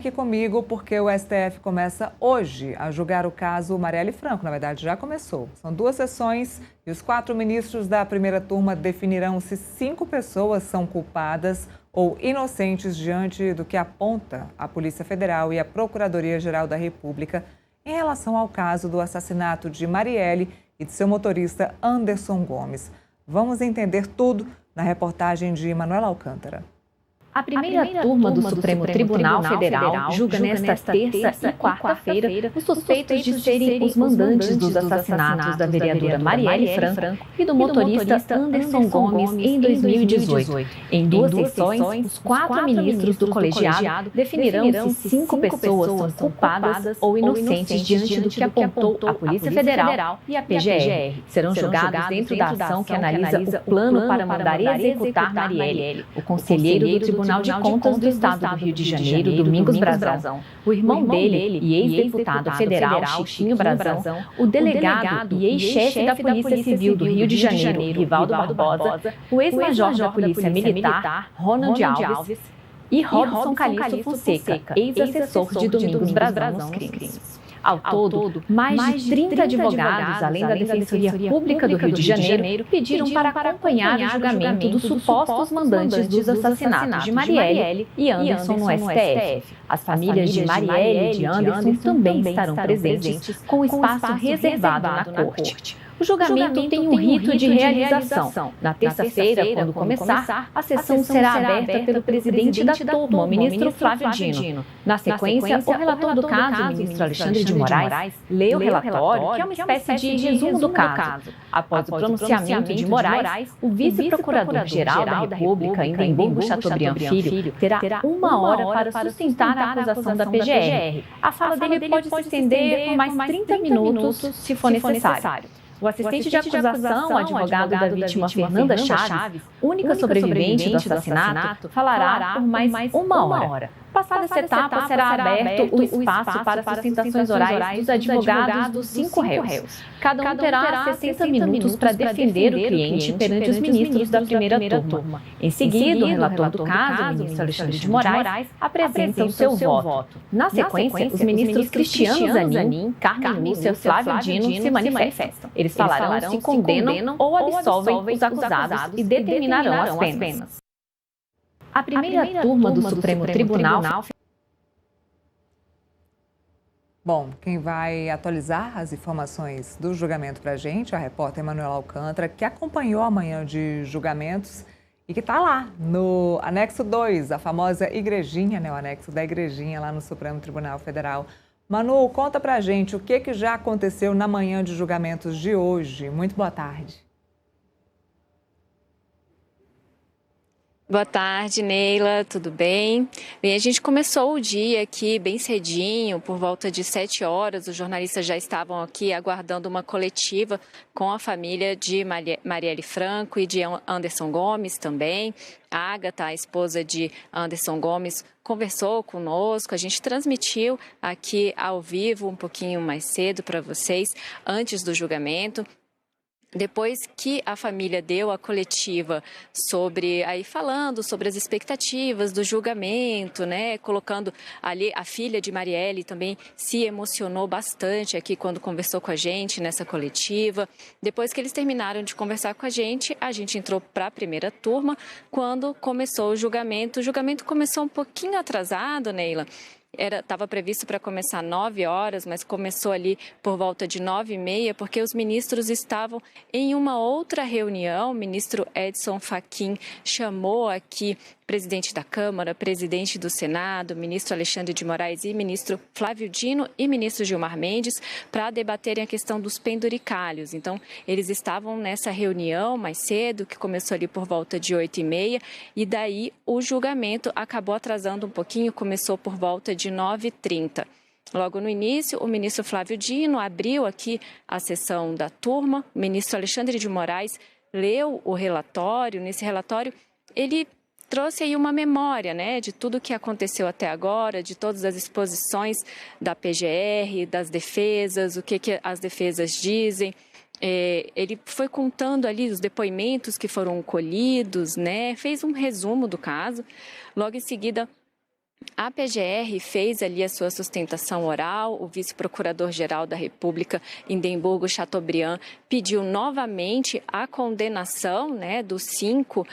Aqui comigo porque o STF começa hoje a julgar o caso Marielle Franco. Na verdade, já começou. São 2 sessões e os 4 ministros da primeira turma definirão se 5 pessoas são culpadas ou inocentes diante do que aponta a Polícia Federal e a Procuradoria-Geral da República em relação ao caso do assassinato de Marielle e de seu motorista Anderson Gomes. Vamos entender tudo na reportagem de Manuela Alcântara. A primeira turma do Supremo Tribunal Federal julga nesta terça e quarta-feira os suspeitos de serem os mandantes dos assassinatos da vereadora Marielle Franco e do motorista Anderson Gomes em 2018. Em 2 sessões, os 4 ministros do colegiado definirão se 5 pessoas são culpadas ou inocentes diante do que apontou a Polícia Federal e a PGR. Serão julgados dentro da ação que analisa o plano para mandar executar Marielle. O conselheiro do Tribunal de Contas do Estado do Rio de Janeiro, Domingos Brazão, o irmão dele e ex-deputado federal, Chiquinho Brazão, o delegado e ex-chefe da Polícia Civil do Rio de Janeiro, Rivaldo Barbosa, o ex-major da Polícia Militar, Ronald Alves, e Robson Calixto Fonseca, ex-assessor de Domingos Brazão nos crimes. Ao todo, mais de 30 advogados, além da Defensoria Pública do Rio de Janeiro, pediram para acompanhar o julgamento dos supostos mandantes dos assassinatos de Marielle e Anderson no STF. As famílias de Marielle e de Anderson também estarão presentes, com o espaço reservado na corte. O julgamento tem um rito de realização. Na terça-feira, quando começar, a sessão será aberta pelo presidente da turma, o ministro Flávio Dino. Na sequência, o relator do caso, o ministro Alexandre de Moraes, lê o relatório, que é uma espécie de resumo do caso. Após o pronunciamento de Moraes, o vice-procurador-geral da República, Indembo Chateaubriand Filho, terá 1 hora para sustentar a acusação da PGR. A fala dele pode se estender por mais 30 minutos, se for necessário. O assistente de acusação, advogado da vítima Fernanda Chaves, única sobrevivente do assassinato, falará por mais 1 hora. Passada essa etapa, será aberto o espaço para sustentações orais dos advogados dos 5 réus. Cada um terá 60 minutos para defender o cliente perante os ministros da primeira turma. Em seguida, o relator do caso, o ministro Alexandre de Moraes, apresenta o seu voto. Na sequência, os ministros Cristiano Zanin, Carmen Lúcia e Flávio Dino se manifestam. Eles falarão se condenam ou absolvem os acusados e determinarão as penas. A primeira turma do Supremo Tribunal... Bom, quem vai atualizar as informações do julgamento para a gente é a repórter Manuela Alcântara, que acompanhou a manhã de julgamentos e que está lá no anexo 2, a famosa igrejinha, né, o anexo da igrejinha lá no Supremo Tribunal Federal. Manu, conta para a gente o que já aconteceu na manhã de julgamentos de hoje. Muito boa tarde. Boa tarde, Neila, tudo bem? Bem, a gente começou o dia aqui bem cedinho, por volta de 7 horas. Os jornalistas já estavam aqui aguardando uma coletiva com a família de Marielle Franco e de Anderson Gomes também. A Ágata, a esposa de Anderson Gomes, conversou conosco. A gente transmitiu aqui ao vivo um pouquinho mais cedo para vocês, antes do julgamento. Depois que a família deu a coletiva falando sobre as expectativas do julgamento, né, colocando ali a filha de Marielle também se emocionou bastante aqui quando conversou com a gente nessa coletiva. Depois que eles terminaram de conversar com a gente entrou para a primeira turma quando começou o julgamento. O julgamento começou um pouquinho atrasado, Neila. Estava previsto para começar 9 horas, mas começou ali por volta de 9h30, porque os ministros estavam em uma outra reunião. O ministro Edson Fachin chamou aqui presidente da Câmara, presidente do Senado, ministro Alexandre de Moraes e ministro Flávio Dino e ministro Gilmar Mendes para debaterem a questão dos penduricalhos. Então, eles estavam nessa reunião mais cedo, que começou ali por volta de 8h30, e daí o julgamento acabou atrasando um pouquinho, começou por volta de 9h30. Logo no início, o ministro Flávio Dino abriu aqui a sessão da turma, o ministro Alexandre de Moraes leu o relatório. Nesse relatório, ele trouxe aí uma memória, né, de tudo que aconteceu até agora, de todas as exposições da PGR, das defesas, o que as defesas dizem. Ele foi contando ali os depoimentos que foram colhidos, né, fez um resumo do caso. Logo em seguida, A PGR fez ali a sua sustentação oral, o vice-procurador-geral da República, Indemburgo Chateaubriand, pediu novamente a condenação, né, dos cinco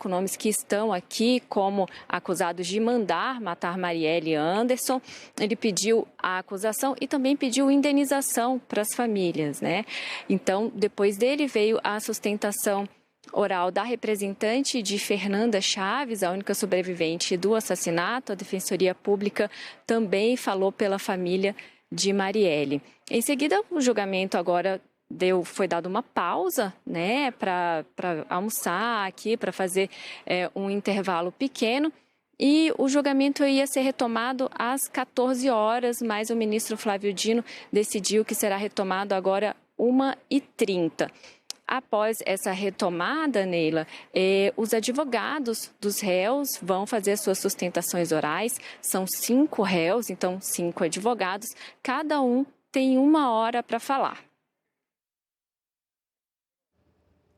nomes que estão aqui como acusados de mandar matar Marielle Anderson. Ele pediu a acusação e também pediu indenização para as famílias, né? Então, depois dele veio a sustentação oral da representante de Fernanda Chaves, a única sobrevivente do assassinato. A Defensoria Pública também falou pela família de Marielle. Em seguida, o julgamento agora foi dado uma pausa, né, para almoçar aqui, para fazer um intervalo pequeno. E o julgamento ia ser retomado às 14 horas, mas o ministro Flávio Dino decidiu que será retomado agora 1h30. Após essa retomada, Neila, os advogados dos réus vão fazer as suas sustentações orais. São 5 réus, então 5 advogados. Cada um tem 1 hora para falar.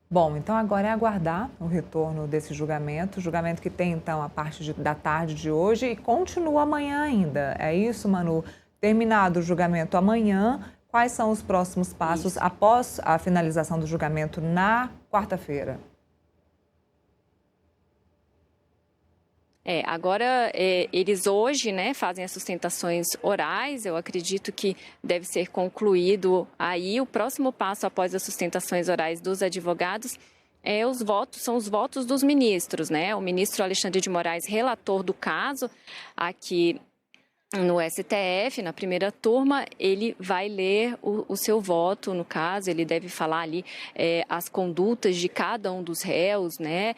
Bom, então agora é aguardar o retorno desse julgamento que tem então a parte da tarde de hoje e continua amanhã ainda. É isso, Manu? Terminado o julgamento amanhã, quais são os próximos passos após a finalização do julgamento na quarta-feira? Agora eles hoje, né, fazem as sustentações orais. Eu acredito que deve ser concluído aí. O próximo passo após as sustentações orais dos advogados são os votos dos ministros, né? O ministro Alexandre de Moraes, relator do caso aqui no STF, na primeira turma, ele vai ler o seu voto, no caso, ele deve falar ali as condutas de cada um dos réus, né?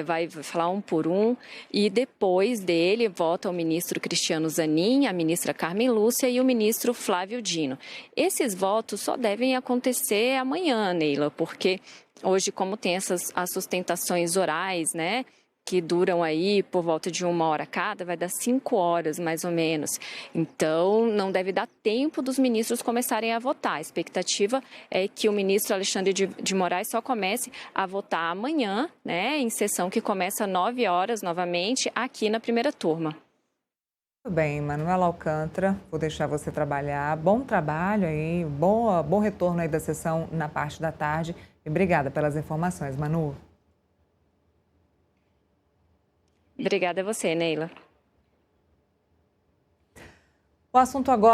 Vai falar um por um, e depois dele vota o ministro Cristiano Zanin, a ministra Carmen Lúcia e o ministro Flávio Dino. Esses votos só devem acontecer amanhã, Neila, porque hoje, como tem as sustentações orais, né, que duram aí por volta de 1 hora cada, vai dar 5 horas mais ou menos. Então, não deve dar tempo dos ministros começarem a votar. A expectativa é que o ministro Alexandre de Moraes só comece a votar amanhã, né, em sessão que começa às 9 horas novamente, aqui na primeira turma. Muito bem, Manuela Alcântara, vou deixar você trabalhar. Bom trabalho aí, bom retorno aí da sessão na parte da tarde. E obrigada pelas informações, Manu. Obrigada a você, Neila. O assunto agora